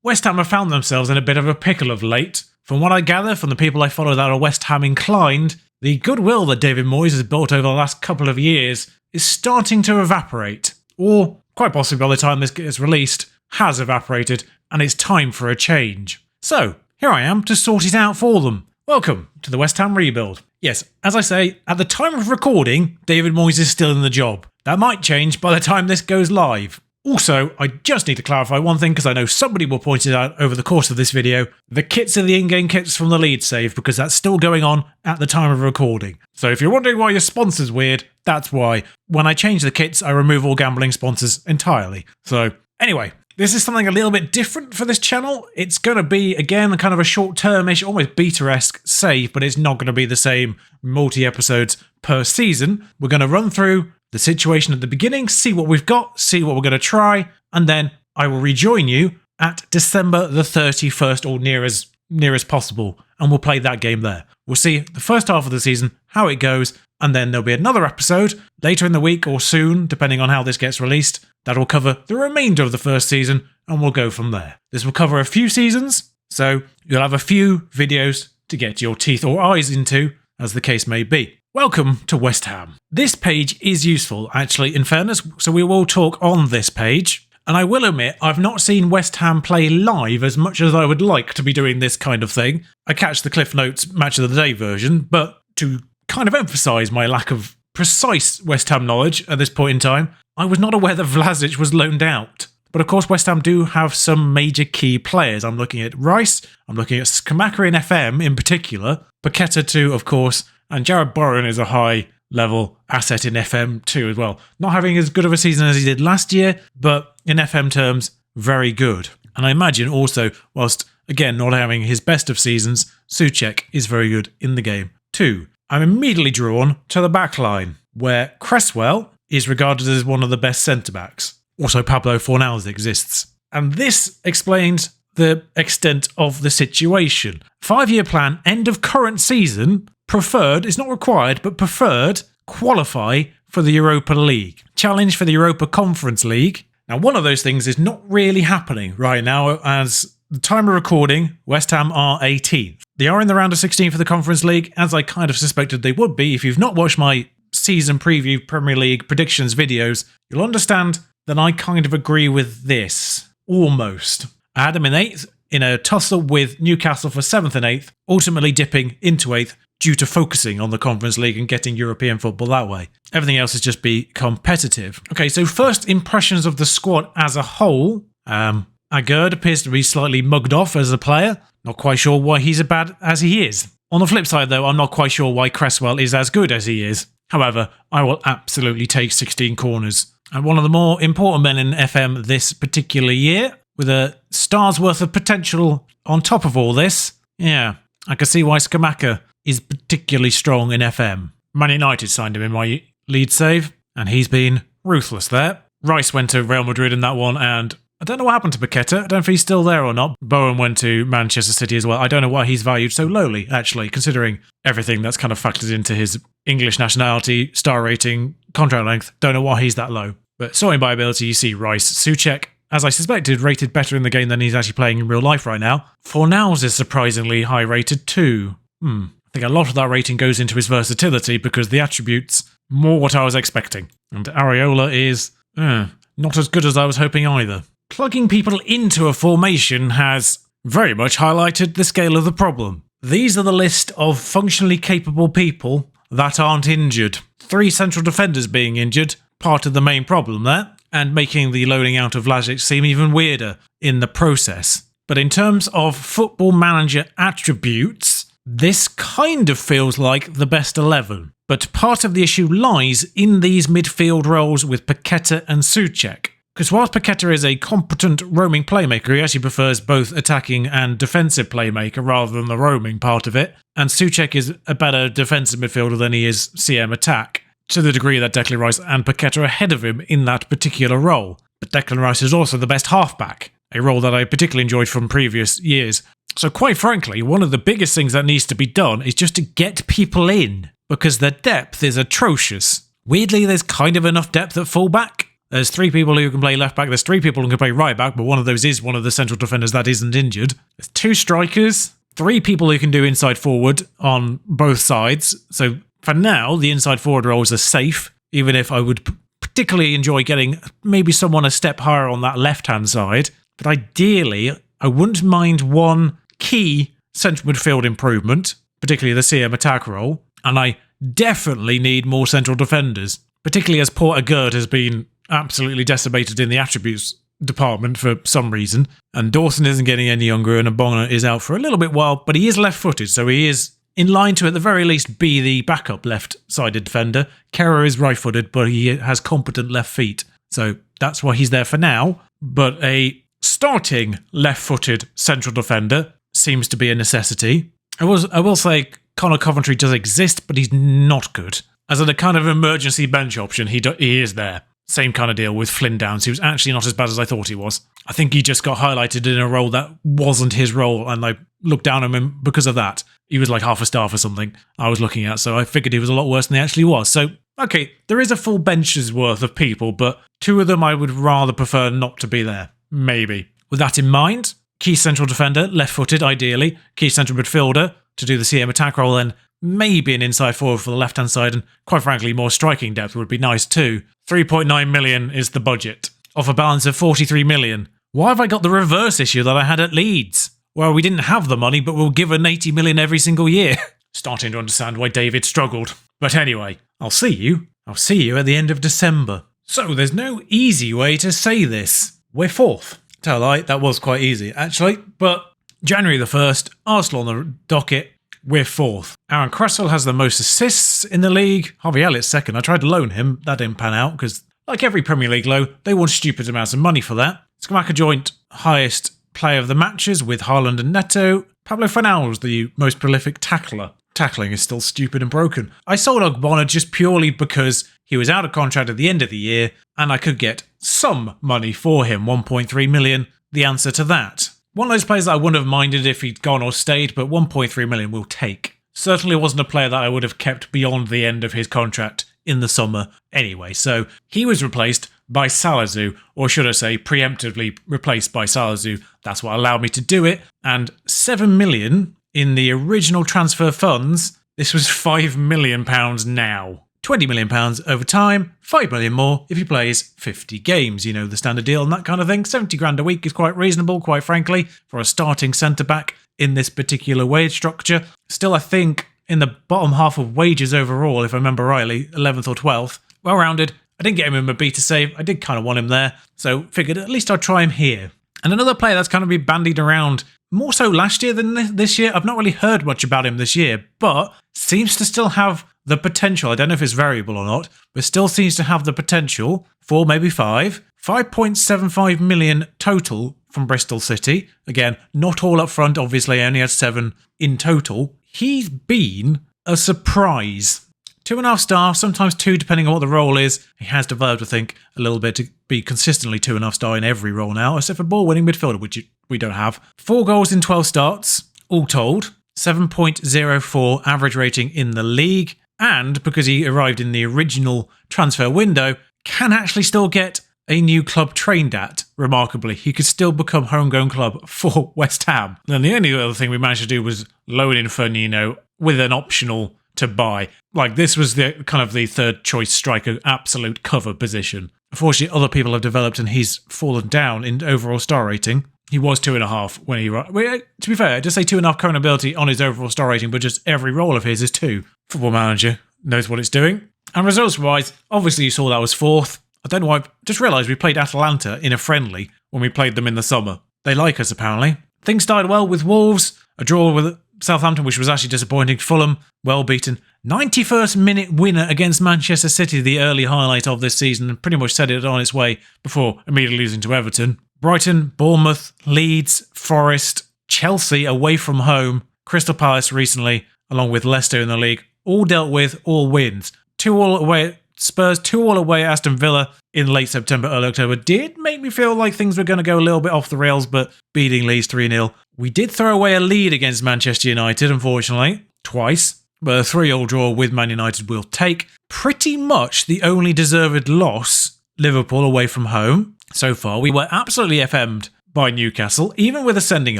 West Ham have found themselves in a bit of a pickle of late. From what I gather from the people I follow that are West Ham inclined, the goodwill that David Moyes has built over the last couple of years is starting to evaporate. Or, quite possibly by the time this gets released, has evaporated, and it's time for a change. So, here I am to sort it out for them. Welcome to the West Ham rebuild. Yes, as I say, at the time of recording, David Moyes is still in the job. That might change by the time this goes live. Also, I just need to clarify one thing because I know somebody will point it out over the course of this video. The kits are the in-game kits from the lead save because that's still going on at the time of recording. So if you're wondering why your sponsor's weird, that's why. When I change the kits, I remove all gambling sponsors entirely. So anyway, this is something a little bit different for this channel. It's going to be, again, kind of a short-termish, almost beta-esque save, but it's not going to be the same multi-episodes per season. We're going to run through the situation at the beginning, see what we've got, see what we're going to try, and then I will rejoin you at December the 31st or near as possible, and we'll play that game there. We'll see the first half of the season, how it goes, and then there'll be another episode later in the week or soon, depending on how this gets released, that will cover the remainder of the first season, and we'll go from there. This will cover a few seasons, so you'll have a few videos to get your teeth or eyes into, as the case may be. Welcome to West Ham. This page is useful, actually, in fairness, so we will talk on this page. And I will admit, I've not seen West Ham play live as much as I would like to be doing this kind of thing. I catch the Cliff Notes Match of the Day version, but to kind of emphasise my lack of precise West Ham knowledge at this point in time, I was not aware that Vlasic was loaned out. But of course, West Ham do have some major key players. I'm looking at Rice, I'm looking at Skamaka in FM in particular, Paqueta too, of course, and Jared Bowen is a high-level asset in FM too as well. Not having as good of a season as he did last year, but in FM terms, very good. And I imagine also, whilst, again, not having his best of seasons, Souček is very good in the game too. I'm immediately drawn to the back line, where Cresswell is regarded as one of the best centre-backs. Also, Pablo Fornals exists. And this explains the extent of the situation. 5-year plan, end of current season, preferred, it's not required, but preferred, qualify for the Europa League. Challenge for the Europa Conference League. Now, one of those things is not really happening right now, as the time of recording, West Ham are 18th. They are in the round of 16 for the Conference League, as I kind of suspected they would be. If you've not watched my season preview Premier League predictions videos, you'll understand that I kind of agree with this. Almost. I had them in 8th, in a tussle with Newcastle for 7th and 8th, ultimately dipping into 8th, due to focusing on the Conference League and getting European football that way. Everything else has just be competitive. Okay, so first impressions of the squad as a whole. Agard appears to be slightly mugged off as a player. Not quite sure why he's as bad as he is. On the flip side, though, I'm not quite sure why Cresswell is as good as he is. However, I will absolutely take 16 corners. And one of the more important men in FM this particular year, with a star's worth of potential on top of all this. Yeah, I can see why Skamaka is particularly strong in FM. Man United signed him in my lead save, and he's been ruthless there. Rice went to Real Madrid in that one, and I don't know what happened to Paqueta. I don't know if he's still there or not. Bowen went to Manchester City as well. I don't know why he's valued so lowly, actually, considering everything that's kind of factored into his English nationality, star rating, contract length. Don't know why he's that low. But sorting by ability, you see Rice. Souček, as I suspected, rated better in the game than he's actually playing in real life right now. Fornals is surprisingly high rated too. I think a lot of that rating goes into his versatility because the attributes more what I was expecting. And Areola is not as good as I was hoping either. Plugging people into a formation has very much highlighted the scale of the problem. These are the list of functionally capable people that aren't injured. 3 central defenders being injured, part of the main problem there, and making the loading out of Vlasic seem even weirder in the process. But in terms of Football Manager attributes, this kind of feels like the best 11, but part of the issue lies in these midfield roles with Paqueta and Souček. Because whilst Paqueta is a competent roaming playmaker, he actually prefers both attacking and defensive playmaker rather than the roaming part of it, and Souček is a better defensive midfielder than he is CM attack, to the degree that Declan Rice and Paqueta are ahead of him in that particular role. But Declan Rice is also the best halfback, a role that I particularly enjoyed from previous years. So quite frankly, one of the biggest things that needs to be done is just to get people in, because their depth is atrocious. Weirdly, there's kind of enough depth at fullback. There's 3 people who can play left back. There's 3 people who can play right back, but one of those is one of the central defenders that isn't injured. There's 2 strikers, 3 people who can do inside forward on both sides. So for now, the inside forward roles are safe, even if I would particularly enjoy getting maybe someone a step higher on that left-hand side. But ideally, I wouldn't mind one key central midfield improvement, particularly the CM attack role, and I definitely need more central defenders, particularly as Porter Gerd has been absolutely decimated in the attributes department for some reason, and Dawson isn't getting any younger, and Abona is out for a little bit while, but he is left-footed, so he is in line to at the very least be the backup left-sided defender. Kerr is right-footed, but he has competent left feet, so that's why he's there for now. But a starting left-footed central defender seems to be a necessity. I will say Connor Coventry does exist, but he's not good. As a kind of emergency bench option, he is there. Same kind of deal with Flynn Downs. He was actually not as bad as I thought he was. I think he just got highlighted in a role that wasn't his role, and I looked down on him because of that. He was like half a star for something I was looking at, so I figured he was a lot worse than he actually was. So, okay, there is a full bench's worth of people, but 2 of them I would rather prefer not to be there. Maybe. With that in mind, key central defender, left-footed ideally, key central midfielder to do the CM attack role, then maybe an inside forward for the left-hand side, and quite frankly, more striking depth would be nice too. 3.9 million is the budget, off a balance of 43 million. Why have I got the reverse issue that I had at Leeds? Well, we didn't have the money, but we'll give an 80 million every single year. Starting to understand why David struggled. But anyway, I'll see you at the end of December. So there's no easy way to say this. We're 4th. Tell a lie, that was quite easy, actually. But January the 1st, Arsenal on the docket, we're 4th. Aaron Cresswell has the most assists in the league. Harvey Elliott's second. I tried to loan him. That didn't pan out because, like every Premier League low, they want stupid amounts of money for that. Skamaka joint highest player of the matches with Haaland and Neto. Pablo Fornals, the most prolific tackler. Tackling is still stupid and broken. I sold Ogbonna just purely because he was out of contract at the end of the year and I could get some money for him, 1.3 million, the answer to that. One of those players that I wouldn't have minded if he'd gone or stayed, but 1.3 million will take. Certainly wasn't a player that I would have kept beyond the end of his contract in the summer anyway. So he was replaced by Salazar, or should I say preemptively replaced by Salazar. That's what allowed me to do it. And 7 million in the original transfer funds, this was £5 million now. £20 million over time, £5 million more if he plays 50 games. You know, the standard deal and that kind of thing. 70 grand a week is quite reasonable, quite frankly, for a starting centre-back in this particular wage structure. Still, I think, in the bottom half of wages overall, if I remember rightly, 11th or 12th. Well-rounded. I didn't get him in my beta save. I did kind of want him there, so figured at least I'd try him here. And another player that's kind of been bandied around more so last year than this year. I've not really heard much about him this year, but seems to still have the potential. I don't know if it's variable or not, but still seems to have the potential for maybe 5.75 million total from Bristol City. Again, not all up front, obviously, I only had 7 in total. He's been a surprise. 2.5 star, sometimes 2 depending on what the role is. He has developed, I think, a little bit to be consistently 2.5 star in every role now, except for ball-winning midfielder, which we don't have. 4 goals in 12 starts, all told. 7.04 average rating in the league. And because he arrived in the original transfer window, can actually still get a new club trained at, remarkably. He could still become homegrown club for West Ham. And the only other thing we managed to do was loan in Firmino with an optional to buy. Like, this was the kind of the third choice striker, absolute cover position. Unfortunately, other people have developed and he's fallen down in overall star rating. He was 2.5 when he... To be fair, I just say 2.5 current ability on his overall star rating, but just every role of his is 2. Football Manager knows what it's doing. And results-wise, obviously you saw that was 4th. I don't know why, I've just realised we played Atalanta in a friendly when we played them in the summer. They like us, apparently. Things started well with Wolves, a draw with Southampton, which was actually disappointing. Fulham, well beaten. 91st minute winner against Manchester City, the early highlight of this season, and pretty much set it on its way before immediately losing to Everton. Brighton, Bournemouth, Leeds, Forest, Chelsea away from home, Crystal Palace recently, along with Leicester in the league, all dealt with, all wins. 2-2 away at Spurs, 2-2 away at Aston Villa in late September, early October. Did make me feel like things were going to go a little bit off the rails, but beating Leeds 3-0. We did throw away a lead against Manchester United, unfortunately, twice, but a 3-3 draw with Man United will take. Pretty much the only deserved loss Liverpool away from home. So far, we were absolutely FM'd by Newcastle, even with a sending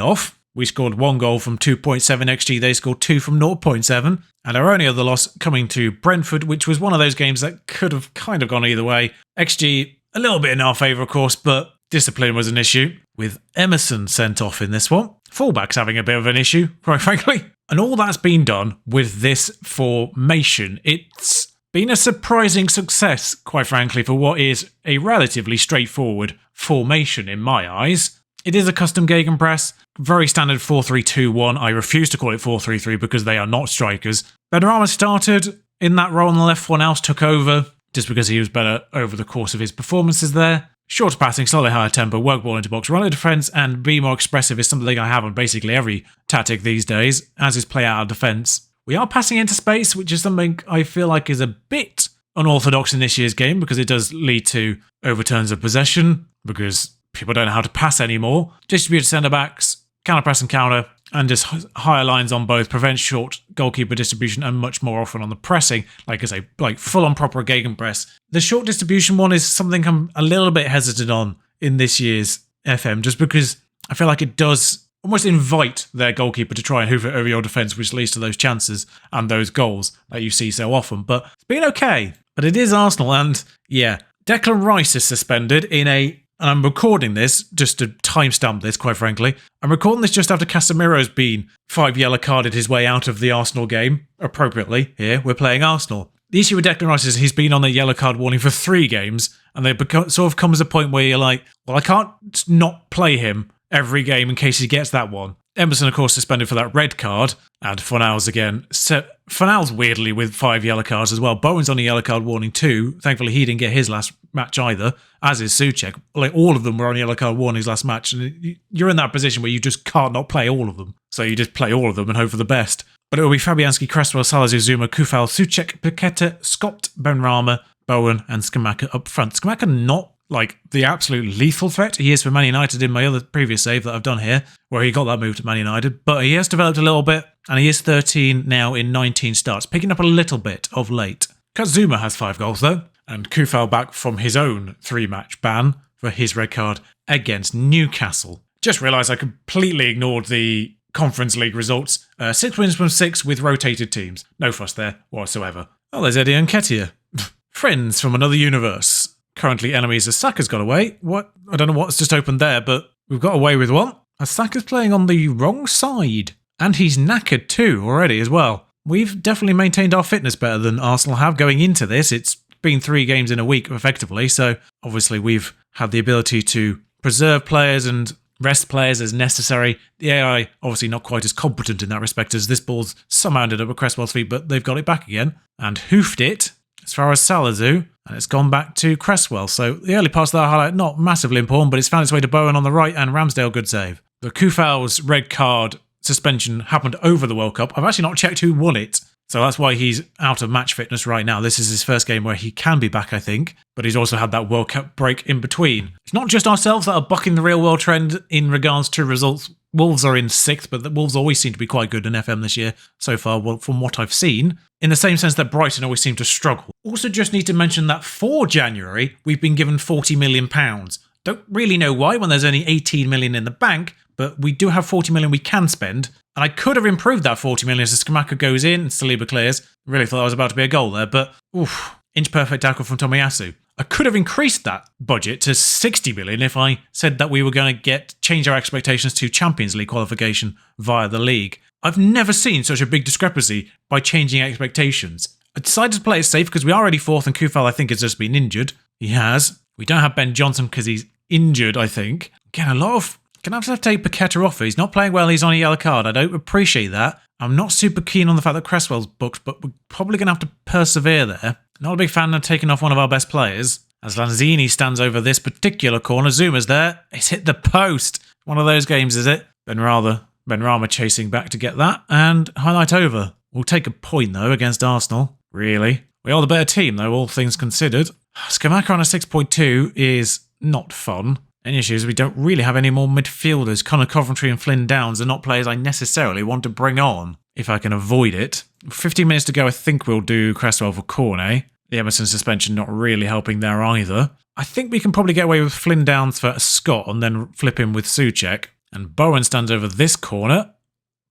off. We scored 1 goal from 2.7 XG, they scored 2 from 0.7. And our only other loss coming to Brentford, which was one of those games that could have kind of gone either way. XG, a little bit in our favour, of course, but discipline was an issue, with Emerson sent off in this one. Fullback's having a bit of an issue, quite frankly. And all that's been done with this formation. It's been a surprising success, quite frankly, for what is a relatively straightforward formation in my eyes. It is a custom gegenpress, very standard 4-3-2-1. I refuse to call it 4-3-3 because they are not strikers. Benrahma started in that role on the left, one else took over, just because he was better over the course of his performances there. Shorter passing, slightly higher tempo, work ball into box, run out defence, and be more expressive is something I have on basically every tactic these days, as is play out of defence. We are passing into space, which is something I feel like is a bit unorthodox in this year's game, because it does lead to overturns of possession, because people don't know how to pass anymore. Distributed centre-backs, counter-press and counter, and just higher lines on both, prevents short goalkeeper distribution, and much more often on the pressing, like I say, like full-on proper gegenpress. The short distribution one is something I'm a little bit hesitant on in this year's FM, just because I feel like it does almost invite their goalkeeper to try and hoover over your defence, which leads to those chances and those goals that you see so often. But it's been okay. But it is Arsenal, and yeah, Declan Rice is suspended and I'm recording this, just to timestamp this, quite frankly. I'm recording this just after Casemiro's been 5 yellow carded his way out of the Arsenal game. Appropriately, here, we're playing Arsenal. The issue with Declan Rice is he's been on a yellow card warning for 3 games, and there sort of comes a point where you're like, well, I can't not play him every game in case he gets that one. Emerson, of course, suspended for that red card, and Fornals again. Fornals weirdly with 5 yellow cards as well. Bowen's on a yellow card warning too. Thankfully, he didn't get his last match either, as is Souček. Like, all of them were on yellow card warnings last match, and you're in that position where you just can't not play all of them. So you just play all of them and hope for the best. But it will be Fabianski, Cresswell, Salazar, Zuma, Kufal, Souček, Paqueta, Scott, Benrahma, Bowen, and Scamacca up front. Scamacca not like the absolute lethal threat he is for Man United in my other previous save that I've done here, where he got that move to Man United, but he has developed a little bit, and he is 13 now in 19 starts, picking up a little bit of late. Kazuma has 5 goals though, and Kufal back from his own 3-match ban for his red card against Newcastle. Just realised I completely ignored the Conference League results. 6 wins from 6 with rotated teams. No fuss there whatsoever. Oh, there's Eddie Nketiah. Friends from another universe. Currently enemies as Saka's got away. What? I don't know what's just opened there, but we've got away with one. As Saka's playing on the wrong side. And he's knackered too already as well. We've definitely maintained our fitness better than Arsenal have going into this. It's been 3 games in a week effectively, so obviously we've had the ability to preserve players and rest players as necessary. The AI obviously not quite as competent in that respect, as this ball's somehow ended up at Cresswell's feet, but they've got it back again and hoofed it as far as Salazar, and it's gone back to Cresswell. So the early parts of that highlight, not massively important, but it's found its way to Bowen on the right, and Ramsdale, good save. The Kufal's red card suspension happened over the World Cup. I've actually not checked who won it, so that's why he's out of match fitness right now. This is his first game where he can be back, I think, but he's also had that World Cup break in between. It's not just ourselves that are bucking the real world trend in regards to results. Wolves are in 6th, but the Wolves always seem to be quite good in FM this year so far, from what I've seen, in the same sense that Brighton always seem to struggle. Also just need to mention that for January, we've been given £40 million. Don't really know why when there's only 18 million in the bank, but we do have 40 million we can spend, and I could have improved that 40 million as Scamacca goes in and Saliba clears. Really thought that was about to be a goal there, but oof, inch perfect tackle from Tomiyasu. I could have increased that budget to 60 million if I said that we were going to change our expectations to Champions League qualification via the league. I've never seen such a big discrepancy by changing expectations. I decided to play it safe because we are already 4th, and Kufal I think has just been injured. He has. We don't have Ben Johnson because he's injured, I think. Again, a lot of... Can I have to take Paqueta off? He's not playing well, he's on a yellow card. I don't appreciate that. I'm not super keen on the fact that Cresswell's booked, but we're probably going to have to persevere there. Not a big fan of taking off one of our best players. As Lanzini stands over this particular corner, Zuma's there. It's hit the post. One of those games, is it? Benrahma chasing back to get that, and highlight over. We'll take a point, though, against Arsenal. Really? We are the better team, though, all things considered. Scamacca on a 6.2 is not fun. Any issue is we don't really have any more midfielders. Connor Coventry and Flynn Downs are not players I necessarily want to bring on, if I can avoid it. 15 minutes to go, I think we'll do Cresswell for Cornet. The Emerson suspension not really helping there either. I think we can probably get away with Flynn Downs for Scott and then flip him with Souček. And Bowen stands over this corner.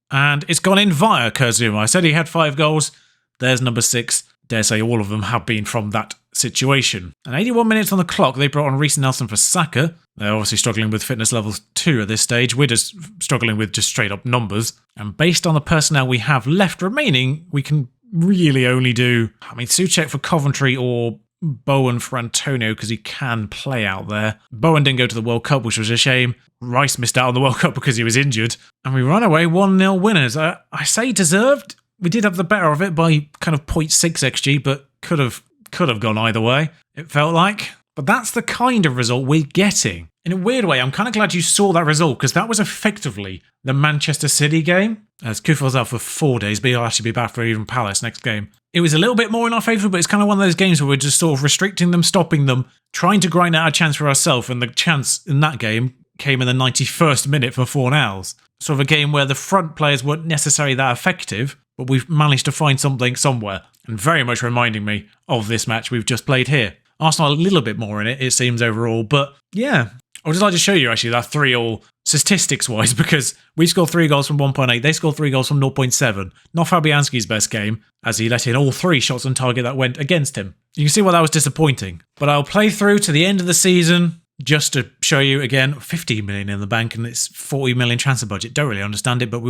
And it's gone in via Kurzuma. I said he had 5 goals. There's number 6. Dare say all of them have been from that situation. And 81 minutes on the clock, they brought on Reece Nelson for Saka. They're obviously struggling with fitness level 2 at this stage. We're just struggling with just straight up numbers. And based on the personnel we have left remaining, we can really only do, Souček for Coventry or Bowen for Antonio because he can play out there. Bowen didn't go to the World Cup, which was a shame. Rice missed out on the World Cup because he was injured. And we run away 1-0 winners. I say deserved. We did have the better of it by kind of 0.6 XG, but could have gone either way, it felt like. But that's the kind of result we're getting. In a weird way, I'm kind of glad you saw that result because that was effectively the Manchester City game. As Kufel's out for 4 days, but he'll actually be back for even Palace next game. It was a little bit more in our favour, but it's kind of one of those games where we're just sort of restricting them, stopping them, trying to grind out a chance for ourselves, and the chance in that game came in the 91st minute for Fornals. Sort of a game where the front players weren't necessarily that effective, but we've managed to find something somewhere, and very much reminding me of this match we've just played here. Arsenal a little bit more in it seems, overall, but yeah. I would just like to show you, actually, that 3-all statistics-wise, because we scored 3 goals from 1.8, they scored 3 goals from 0.7. Not Fabianski's best game, as he let in all 3 shots on target that went against him. You can see why that was disappointing. But I'll play through to the end of the season, just to show you, again, 15 million in the bank, and it's 40 million transfer budget. Don't really understand it, but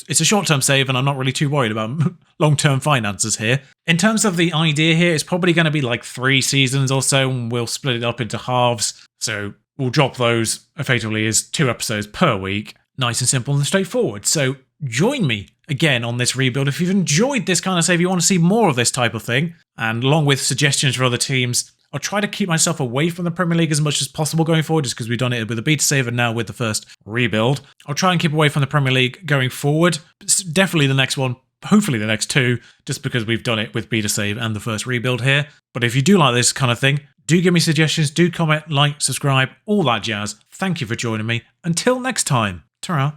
it's a short-term save, and I'm not really too worried about long-term finances here. In terms of the idea here, it's probably going to be like 3 seasons or so, and we'll split it up into halves. So we'll drop those effectively as 2 episodes per week. Nice and simple and straightforward. So join me again on this rebuild. If you've enjoyed this kind of save, you want to see more of this type of thing, and along with suggestions for other teams, I'll try to keep myself away from the Premier League as much as possible going forward, just because we've done it with a beta save and now with the first rebuild. I'll try and keep away from the Premier League going forward. It's definitely the next one, hopefully the next 2, just because we've done it with beta save and the first rebuild here. But if you do like this kind of thing, do give me suggestions, do comment, like, subscribe, all that jazz. Thank you for joining me. Until next time, ta-ra.